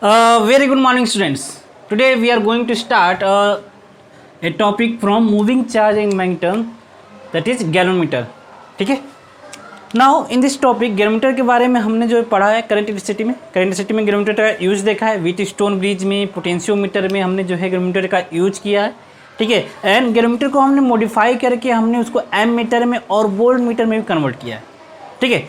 Very good morning, students. Today we are going to start a topic from moving charge and magnetism, that is galvanometer. ठीक है. Now in this topic galvanometer के बारे में हमने जो पढ़ा है करंट इलेक्ट्रिसिटी में galvanometer का यूज देखा है. व्हीटस्टोन ब्रिज में पोटेंशियोमीटर में हमने जो है galvanometer का यूज किया है. ठीक है. एंड galvanometer को हमने मॉडिफाई करके हमने उसको एमीटर में और वोल्ट मीटर में भी कन्वर्ट किया है. ठीक है.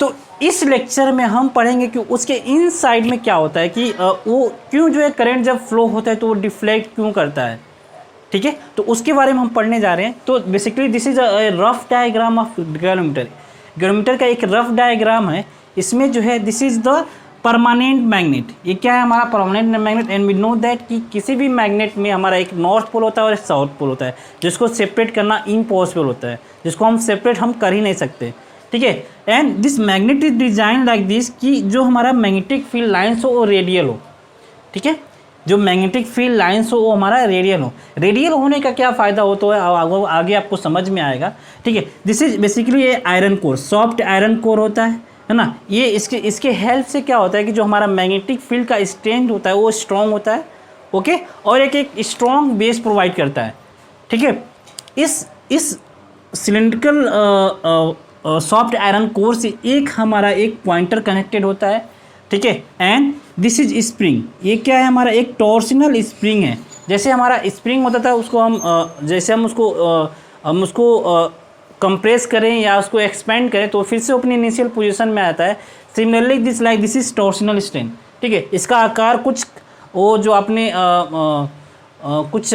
तो इस लेक्चर में हम पढ़ेंगे कि उसके इन साइड में क्या होता है कि वो क्यों जो है करंट जब फ्लो होता है तो वो डिफ्लेक्ट क्यों करता है. ठीक है. तो उसके बारे में हम पढ़ने जा रहे हैं. तो basically this is a rough diagram of galvanometer. Galvanometer का एक रफ डायग्राम है. इसमें जो है this is the permanent magnet. ये क्या है हमारा permanent magnet. And we know that कि किसी भी मैग्नेट में हमारा एक नॉर्थ पोल होता है और एक साउथ पोल होता है, जिसको सेपरेट करना इम्पॉसिबल होता है, जिसको हम सेपरेट हम कर ही नहीं सकते. ठीक है. And this magnet is design like this कि जो हमारा मैग्नेटिक फील्ड लाइन्स हो वो रेडियल हो. ठीक है. जो मैग्नेटिक फील्ड लाइन्स हो वो हमारा रेडियल हो. रेडियल होने का क्या फ़ायदा होता है आगे आपको समझ में आएगा. ठीक है. दिस इज बेसिकली ये iron core, soft iron core होता है ना. ये इसके हेल्प से क्या होता है कि जो हमारा मैग्नेटिक फील्ड का स्ट्रेंथ होता है वो स्ट्रॉन्ग होता है. ओके. और एक स्ट्रॉन्ग बेस प्रोवाइड करता है. ठीक है. इस सिलेंड्रिकल सॉफ्ट आयरन कोर से हमारा एक पॉइंटर कनेक्टेड होता है. ठीक है. And this is spring. ये क्या है हमारा एक टॉर्सनल स्प्रिंग है. जैसे हमारा स्प्रिंग होता था उसको हम उसको कंप्रेस करें या उसको एक्सपेंड करें तो फिर से अपनी इनिशियल पोजीशन में आता है. Similarly this is torsional strain. ठीक है. इसका आकार कुछ वो जो आपने कुछ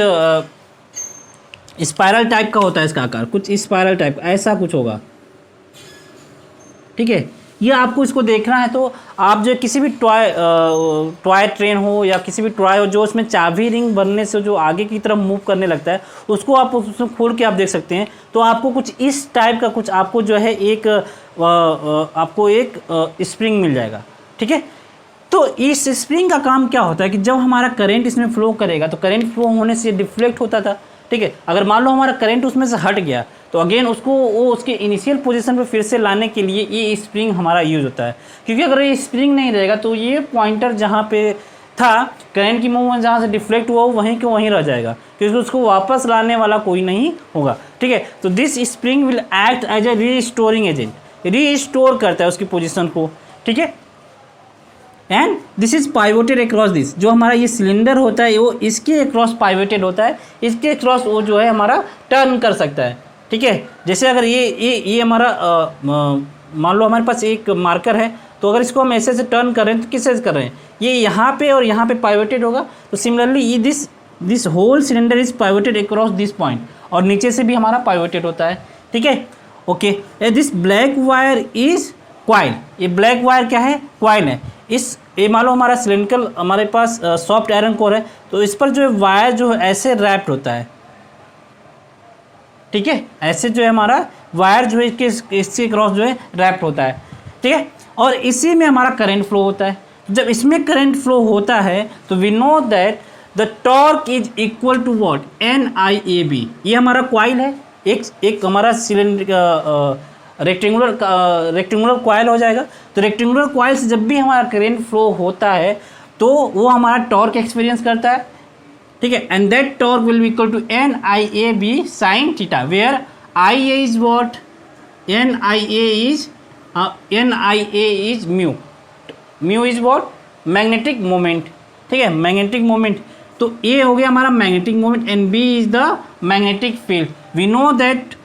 स्पायरल टाइप का होता है. इसका आकार कुछ स्पायरल टाइप ऐसा कुछ होगा. ठीक है. ये आपको इसको देखना है तो आप जो किसी भी टॉय ट्रेन हो या किसी भी टॉय हो जो उसमें चाबी रिंग बनने से जो आगे की तरफ मूव करने लगता है उसको आप उसमें खोल के आप देख सकते हैं. तो आपको कुछ इस टाइप का कुछ आपको जो है आपको एक स्प्रिंग मिल जाएगा. ठीक है. तो इस स्प्रिंग का काम क्या होता है कि जब हमारा करंट इसमें फ्लो करेगा तो करंट फ्लो होने से डिफ्लेक्ट होता था. ठीक है. अगर मान लो हमारा करंट उसमें से हट गया तो अगेन वो उसके इनिशियल पोजीशन पे फिर से लाने के लिए ये स्प्रिंग हमारा यूज़ होता है. क्योंकि अगर ये स्प्रिंग नहीं रहेगा तो ये पॉइंटर जहाँ पे था करंट की मूवमेंट जहाँ से डिफ्लेक्ट हुआ वहीं के वहीं रह जाएगा, क्योंकि उसको वापस लाने वाला कोई नहीं होगा. ठीक है. तो this spring will act as a restoring agent. Restore करता है उसकी पोजिशन को. ठीक है. And this is pivoted across this. जो हमारा ये सिलेंडर होता है वो इसके अक्रॉस पाइवोटेड होता है. इसके अक्रॉस वो जो है हमारा टर्न कर सकता है. ठीक है. जैसे अगर ये हमारा मान लो हमारे पास एक मार्कर है तो अगर इसको हम ऐसे से टर्न कर रहे हैं तो किससे कर रहे हैं ये यहाँ पे और यहाँ पे पाइवोटेड होगा. तो सिमिलरली ये this whole cylinder is pivoted across this point और नीचे से भी हमारा पाइवोटेड होता है. ठीक है. Okay. This black wire is coil. ये ब्लैक वायर क्या है? क्वाइल है. ये मान लो हमारा सिलेंड्रिकल हमारे पास सॉफ्ट आयरन कोर है तो इस पर जो है वायर जो है ऐसे रैप्ड होता है. ठीक है. ऐसे जो है हमारा वायर जो है इसके क्रॉस जो है रैप्ड होता है. ठीक है. और इसी में हमारा करंट फ्लो होता है. जब इसमें करंट फ्लो होता है तो we know that the torque is equal to what? NIAB. ये हमारा कॉइल है. एक हमारा सिलेंडर रेक्टेंगुलर कॉइल हो जाएगा. तो रेक्टेंगुलर कॉइल से जब भी हमारा करंट फ्लो होता है तो वो हमारा टॉर्क एक्सपीरियंस करता है. ठीक है. And that torque will be equal to NIAB sin theta, where IA is what? NIA is mu. Mu is what? Magnetic moment. ठीक है. Magnetic moment. तो ए हो गया हमारा magnetic moment and B is the magnetic field. We know that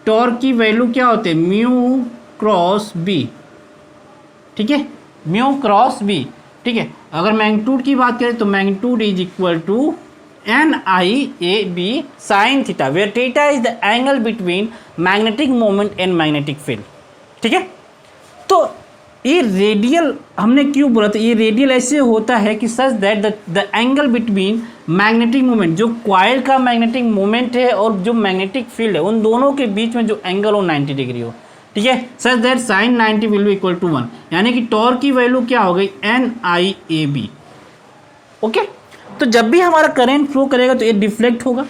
torque की value क्या होती है? Mu cross B. ठीक है. Mu cross B. ठीक है. अगर मैग्नीट्यूड की बात करें तो magnitude is equal to NIAB sin theta, where theta is the angle between magnetic moment and magnetic field. ठीक है. तो ये रेडियल हमने क्यों बोला था? ये रेडियल ऐसे होता है कि such that the angle between magnetic moment, जो कॉइल का मैग्नेटिक मोमेंट है और जो मैग्नेटिक फील्ड है, उन दोनों के बीच में जो एंगल हो 90 डिग्री हो. ठीक है. Such that sin 90 will be equal to 1. यानी कि टॉर्क की वैल्यू क्या हो गई? NIAB. ओके. तो जब भी हमारा करंट फ्लो करेगा तो ये डिफ्लेक्ट होगा,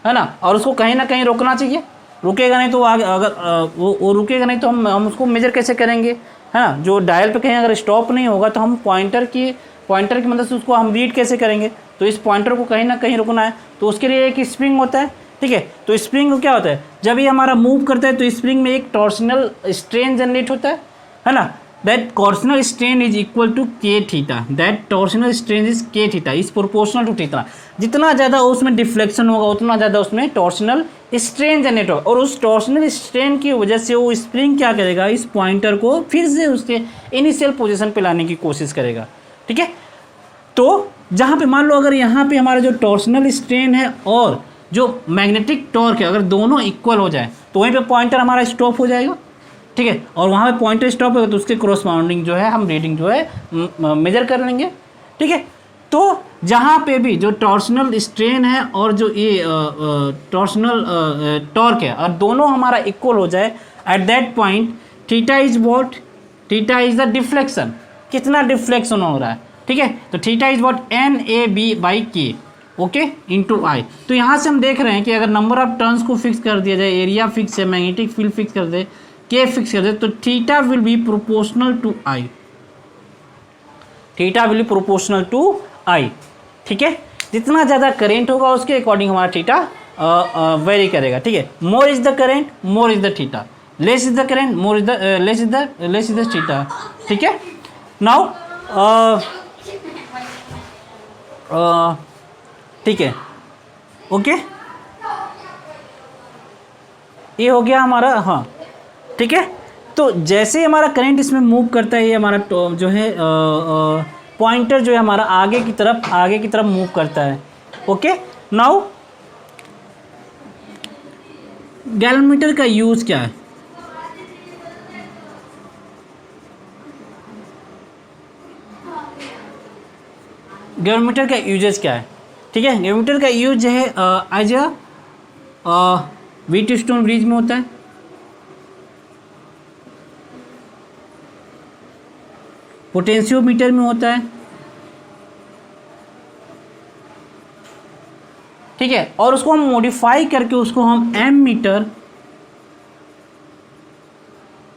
है ना, और उसको कहीं ना कहीं रोकना चाहिए. रुकेगा नहीं तो अगर वो रुकेगा नहीं तो हम उसको मेजर कैसे करेंगे, है ना. जो डायल पे कहीं अगर स्टॉप नहीं होगा तो हम पॉइंटर की पॉइंटर की मदद से उसको हम रीड कैसे करेंगे, तो इस पॉइंटर को कहीं ना कहीं रुकना है, तो उसके लिए एक स्प्रिंग होता है, ठीक है। तो स्प्रिंग को क्या होता है, जब ये हमारा मूव करता है तो स्प्रिंग में एक टॉर्सनल स्ट्रेन जनरेट होता है ना। That torsional strain is equal to K theta, that torsional strain is K theta is proportional to theta. जितना ज़्यादा उसमें डिफ्लेक्शन होगा उतना ज़्यादा उसमें टॉर्सनल स्ट्रेन जनरेट होगा, और उस टॉर्सनल स्ट्रेन की वजह से वो स्प्रिंग क्या करेगा, इस पॉइंटर को फिर से उसके इनिशियल पोजीशन पे लाने की कोशिश करेगा, ठीक है। तो जहाँ पे मान लो अगर यहाँ पे हमारा जो टॉर्सनल स्ट्रेन है और जो मैग्नेटिक टॉर्क है अगर दोनों इक्वल हो जाए तो वहीं पे पॉइंटर हमारा स्टॉप हो जाएगा, ठीक है। और वहाँ पे पॉइंटर स्टॉप होगा तो उसके क्रॉसपाउंडिंग जो है हम रीडिंग जो है मेजर कर लेंगे, ठीक है। तो जहाँ पे भी जो टॉर्सनल स्ट्रेन है और जो ये टॉर्सनल टॉर्क है और दोनों हमारा इक्वल हो जाए, at that point theta is what, theta is the deflection, कितना डिफ्लेक्शन हो रहा है, ठीक है। तो theta is what N A B by K, okay, into I. तो यहाँ से हम देख रहे हैं कि अगर नंबर ऑफ टर्न्स को फिक्स कर दिया जाए, एरिया फिक्स है, मैग्नेटिक फील्ड फिक्स कर दे, के फिक्स कर दे, तो theta will be proportional to I, theta will be proportional to आई, ठीक है। जितना ज़्यादा करेंट होगा उसके अकॉर्डिंग हमारा थीटा वेरी करेगा, ठीक है। More is the current more is the theta, less is the current more is the less is the theta, ठीक है। नाउ ठीक है, ओके, ये हो गया हमारा, हाँ, ठीक है। तो जैसे हमारा करंट इसमें मूव करता है, ये हमारा जो है पॉइंटर जो है हमारा आगे की तरफ मूव करता है, ओके। नाउ गैलोमीटर का यूज़ क्या है, गैलोमीटर का यूजेस क्या है, ठीक है। गैलोमीटर का यूज जो है एज व्हीट स्टोन ब्रिज में होता है, पोटेंशियोमीटर में होता है, ठीक है। और उसको हम मॉडिफाई करके उसको हम एम मीटर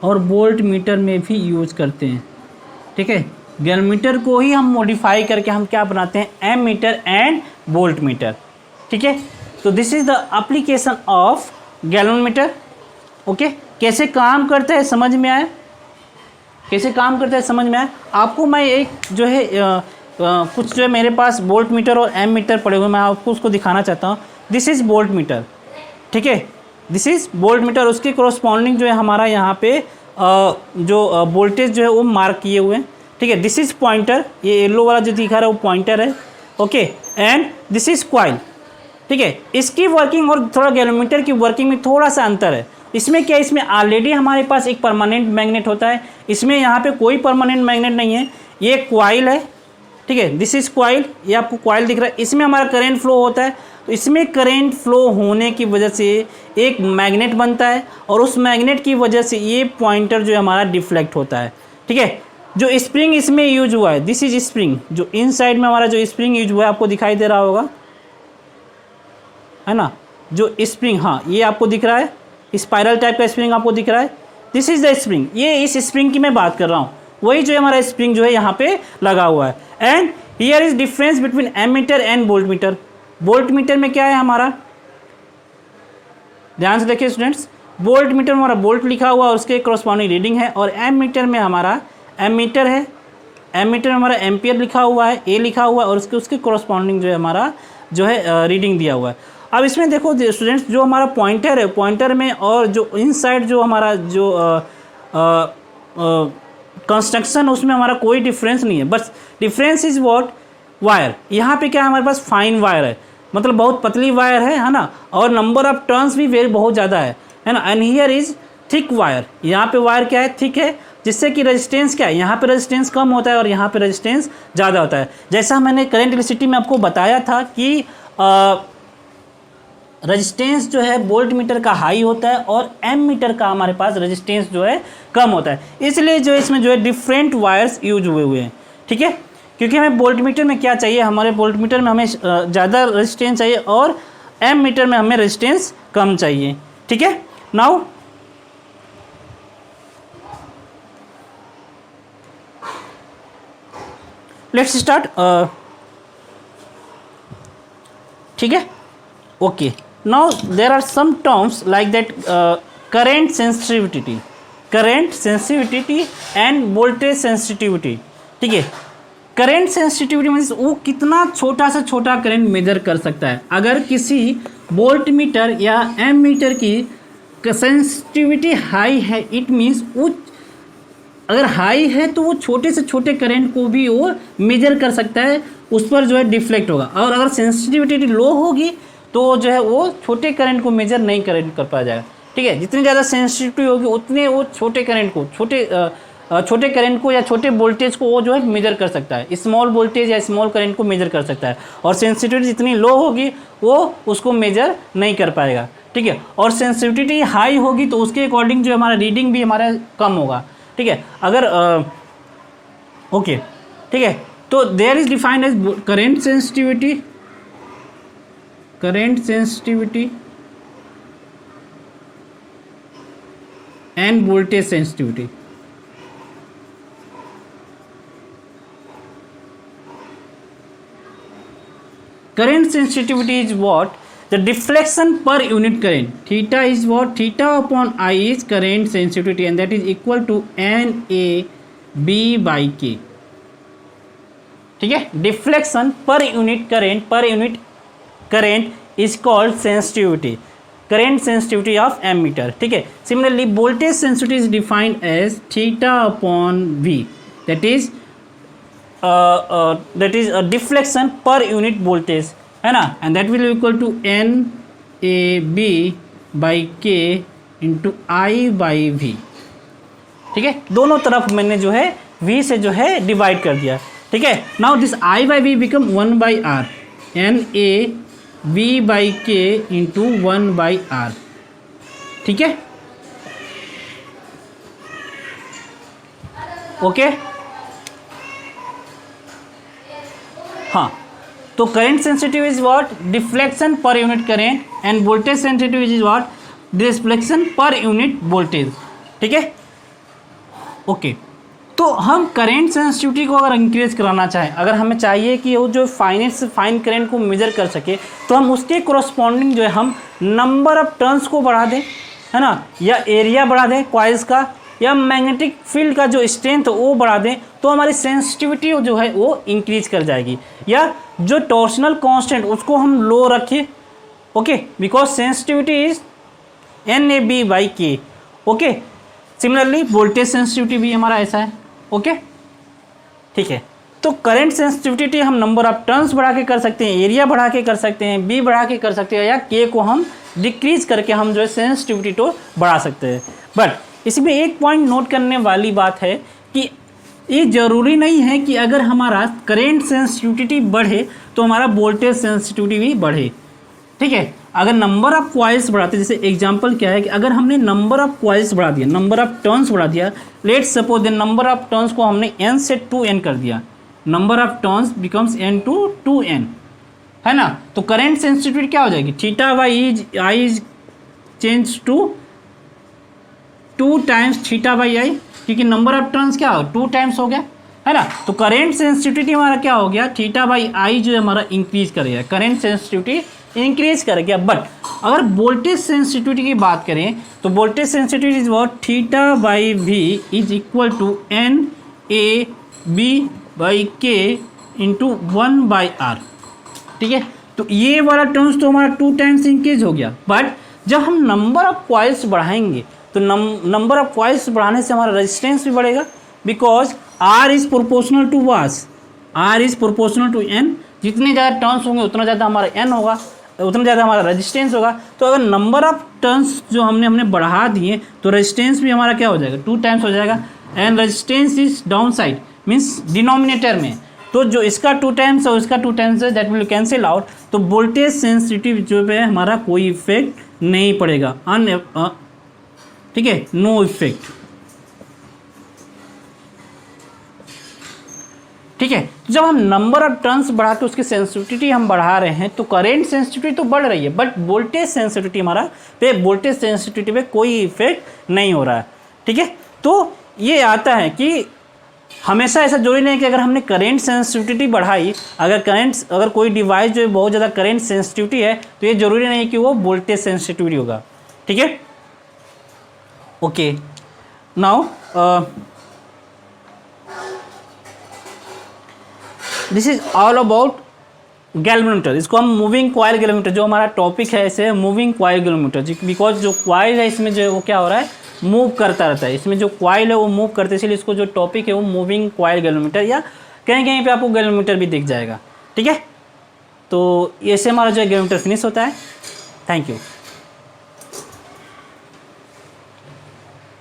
और वोल्ट मीटर में भी यूज करते हैं, ठीक है। गैलोमीटर को ही हम मॉडिफाई करके हम क्या बनाते हैं, ammeter and voltmeter, ठीक है। तो this is the application of galvanometer, okay. कैसे काम करता है समझ में आया, कैसे काम करता है समझ में आया आपको। मैं एक जो है कुछ जो है मेरे पास वोल्ट मीटर और एम मीटर पड़े हुए, मैं आपको उसको दिखाना चाहता हूँ। दिस इज़ वोल्ट मीटर, ठीक है, दिस इज़ वोल्ट मीटर। उसके कॉरस्पॉन्डिंग जो है हमारा यहाँ पे जो वोल्टेज जो है वो मार्क किए हुए हैं, ठीक है। दिस इज़ पॉइंटर, ये येलो वाला जो दिखा रहा है वो पॉइंटर है, okay. And this is coil, ठीक है। इसकी वर्किंग और थोड़ा गैलोमीटर की वर्किंग में थोड़ा सा अंतर है। इसमें क्या, इसमें ऑलरेडी हमारे पास एक परमानेंट मैग्नेट होता है, इसमें यहाँ पे कोई परमानेंट मैग्नेट नहीं है। ये कॉइल है, ठीक है, दिस इज कॉइल, ये आपको कॉइल दिख रहा है। इसमें हमारा करंट फ्लो होता है, तो इसमें करंट फ्लो होने की वजह से एक मैग्नेट बनता है और उस मैग्नेट की वजह से ये पॉइंटर जो है हमारा डिफ्लेक्ट होता है, ठीक है। जो स्प्रिंग इसमें यूज हुआ है, दिस इज स्प्रिंग, जो इन साइड में हमारा जो स्प्रिंग यूज हुआ है आपको दिखाई दे रहा होगा, है ना, जो स्प्रिंग, हाँ ये आपको दिख रहा है, स्पाइरल टाइप का स्प्रिंग आपको दिख रहा है, दिस इज द स्प्रिंग। ये इस स्प्रिंग की मैं बात कर रहा हूँ, वही जो है हमारा स्प्रिंग जो है यहाँ पे लगा हुआ है। And here is difference between ammeter and voltmeter. Voltmeter में क्या है हमारा, ध्यान से देखिए स्टूडेंट्स, वोल्ट मीटर में हमारा वोल्ट लिखा हुआ और उसके क्रॉसपॉन्डिंग रीडिंग है, और एम मीटर में हमारा एम मीटर है, एम मीटर में हमारा एम्पियर लिखा हुआ है, ए लिखा हुआ है, और उसके क्रॉसपॉन्डिंग जो है हमारा जो है रीडिंग दिया हुआ है। अब इसमें देखो स्टूडेंट्स, जो हमारा पॉइंटर है, पॉइंटर में और जो इनसाइड जो हमारा जो कंस्ट्रक्शन उसमें हमारा कोई डिफरेंस नहीं है, बस डिफरेंस इज व्हाट, वायर। यहाँ पे क्या है, हमारे पास फाइन वायर है, मतलब बहुत पतली वायर है ना, और नंबर ऑफ टर्न्स भी वेरी बहुत ज़्यादा है ना। And here is thick wire, यहाँ पे वायर क्या है, थिक है, जिससे कि रेजिस्टेंस क्या है, यहाँ पे रेजिस्टेंस कम होता है और यहाँ पे रेजिस्टेंस ज़्यादा होता है। जैसा मैंने करंट इलेक्ट्रिसिटी में आपको बताया था कि रेजिस्टेंस जो है वोल्ट मीटर का हाई होता है और एम मीटर का हमारे पास रेजिस्टेंस जो है कम होता है, इसलिए जो इसमें जो है डिफरेंट वायर्स यूज हुए हैं, ठीक है। क्योंकि हमें वोल्ट मीटर में क्या चाहिए, हमारे वोल्ट मीटर में हमें ज़्यादा रेजिस्टेंस चाहिए और एम मीटर में हमें रेजिस्टेंस कम चाहिए, ठीक है। Now let's start. ठीक है, okay. Now there are some terms like that current sensitivity and voltage sensitivity. ठीक है, करंट सेंसिटिविटी मीन्स वो कितना छोटा से छोटा करंट मेजर कर सकता है। अगर किसी वोल्ट मीटर या एम मीटर की सेंसिटिविटी हाई है, इट मीन्स वो अगर हाई है तो वो छोटे से छोटे करंट को भी वो मेजर कर सकता है, उस पर जो है डिफ्लेक्ट होगा। और अगर सेंसिटिविटी लो होगी तो जो है वो छोटे करंट को मेजर नहीं कर पाया जाएगा। ठीक है, जितनी ज़्यादा सेंसिटिविटी होगी उतने वो छोटे करंट को छोटे करंट को या छोटे वोल्टेज को वो जो है मेजर कर सकता है, स्मॉल वोल्टेज या स्मॉल करंट को मेजर कर सकता है। और सेंसिटिविटी जितनी लो होगी वो उसको मेजर नहीं कर पाएगा। ठीक है, और सेंसिटिविटी हाई होगी तो उसके अकॉर्डिंग जो हमारा रीडिंग भी हमारा कम होगा। ठीक है, अगर ओके, ठीक है, तो there is defined as current sensitivity and voltage sensitivity. Current sensitivity is what? The deflection per unit current. Theta is what? Theta upon I is current sensitivity and that is equal to NAB by K. ठीक है, deflection per unit current is called sensitivity, current sensitivity of ammeter. ठीक है, similarly voltage sensitivity is defined as theta upon V, that is a deflection per unit voltage, है ना, and that will be equal to NAB by K into I by V। ठीक है, दोनों तरफ मैंने जो है V से जो है डिवाइड कर दिया। ठीक है, now this I by V become 1 by R, NAB by K into 1 by R। ठीक है, ओके। हाँ, तो current sensitive is what? Deflection per unit current end voltage sensitive is what? Deflection per unit voltage. ठीक है, okay. तो हम current sensitivity को अगर इंक्रीज कराना चाहें, अगर हमें चाहिए कि वो जो फाइनेस्ट से फाइन करंट को मेजर कर सके, तो हम उसके कोरस्पॉन्डिंग जो है हम नंबर ऑफ टर्न्स को बढ़ा दें, है ना, या एरिया बढ़ा दें कॉइल्स का, या मैग्नेटिक फील्ड का जो स्ट्रेंथ वो बढ़ा दें, तो हमारी सेंसिटिविटी जो है वो इंक्रीज कर जाएगी। या जो टॉर्शनल कांस्टेंट उसको हम लो रखें, okay, because sensitivity is NAB by K। Okay, similarly voltage sensitivity भी हमारा ऐसा है। ओके, ठीक है। तो करंट सेंसिटिविटी हम नंबर ऑफ टर्न्स बढ़ा के कर सकते हैं, एरिया बढ़ा के कर सकते हैं, बी बढ़ा के कर सकते हैं, या के को हम डिक्रीज करके हम जो है सेंसिटिविटी को बढ़ा सकते हैं। बट इसमें एक पॉइंट नोट करने वाली बात है कि ये ज़रूरी नहीं है कि अगर हमारा करंट सेंसिटिविटी बढ़े तो हमारा वोल्टेज सेंसिटिविटी भी बढ़े। ठीक है, अगर नंबर ऑफ कॉइल्स बढ़ाते, जैसे एग्जांपल क्या है कि अगर हमने नंबर ऑफ कॉइल्स बढ़ा दिया, नंबर ऑफ टर्न्स बढ़ा दिया, let's suppose the number of turns को हमने n से 2n कर दिया, number of turns becomes n to 2n, है ना, तो करंट सेंसिटिविटी क्या हो जाएगी? Theta by I is change to 2 times theta by I, क्योंकि नंबर ऑफ टर्न्स क्या हो 2 टाइम्स हो गया, है ना। तो करंट सेंसिटिविटी हमारा क्या हो गया? थीटा बाई आई जो है हमारा इंक्रीज करेगा, करंट सेंसिटिविटी इंक्रीज कर गया। बट अगर वोल्टेज सेंसिटिविटी की बात करें तो voltage sensitivity is what? Theta by V is equal to N A B by K into 1 by R. ठीक है, तो ये वाला टर्म्स तो हमारा 2 टाइम्स इंक्रीज हो गया। बट जब हम नंबर ऑफ कॉइल्स बढ़ाएंगे तो नंबर ऑफ कॉइल्स बढ़ाने से हमारा रेजिस्टेंस भी बढ़ेगा, because R is proportional to was, R is proportional to N. जितने ज़्यादा टर्न्स होंगे उतना ज़्यादा हमारा एन होगा, उतना ज़्यादा हमारा रेजिस्टेंस होगा। तो अगर नंबर ऑफ टर्न्स जो हमने बढ़ा दिए तो रेजिस्टेंस भी हमारा क्या हो जाएगा? 2 टाइम्स हो जाएगा। And resistance is down side means denominator में, तो जो इसका 2 टाइम्स और इसका 2 टाइम्स है दैट विल कैंसिल आउट। तो वोल्टेज सेंसिटिव जो पे हमारा कोई इफेक्ट नहीं पड़ेगा, ठीक है, नो इफेक्ट। ठीक है, तो जब हम नंबर ऑफ टर्न्स बढ़ा के उसकी सेंसिटिविटी हम बढ़ा रहे हैं तो करेंट सेंसिटिविटी तो बढ़ रही है, बट वोल्टेज सेंसिटिविटी हमारा वोल्टेज सेंसिटिविटी पे कोई इफेक्ट नहीं हो रहा है। ठीक है, तो ये आता है कि हमेशा ऐसा जरूरी नहीं कि अगर हमने करंट सेंसिटिविटी बढ़ाई, अगर कोई डिवाइस जो है बहुत ज़्यादा करंट सेंसिटिविटी है, तो ये जरूरी नहीं कि वो वोल्टेज सेंसिटिविटी होगा। ठीक है, okay. Now this is all about galvanometer. इसको हम मूविंग कॉइल गैल्वेनोमीटर, जो हमारा टॉपिक है ऐसे मूविंग कॉइल गैल्वेनोमीटर, बिकॉज जो कॉइल है इसमें जो है वो क्या हो रहा है, मूव करता रहता है। इसमें जो कॉइल है वो मूव करते, इसलिए इसको जो टॉपिक है वो मूविंग कॉइल गैल्वेनोमीटर, या कहीं कहीं पे आपको गैल्वेनोमीटर भी दिख जाएगा। ठीक है, तो ऐसे हमारा जो है गैल्वेनोमीटर फिनिश होता है। Thank you.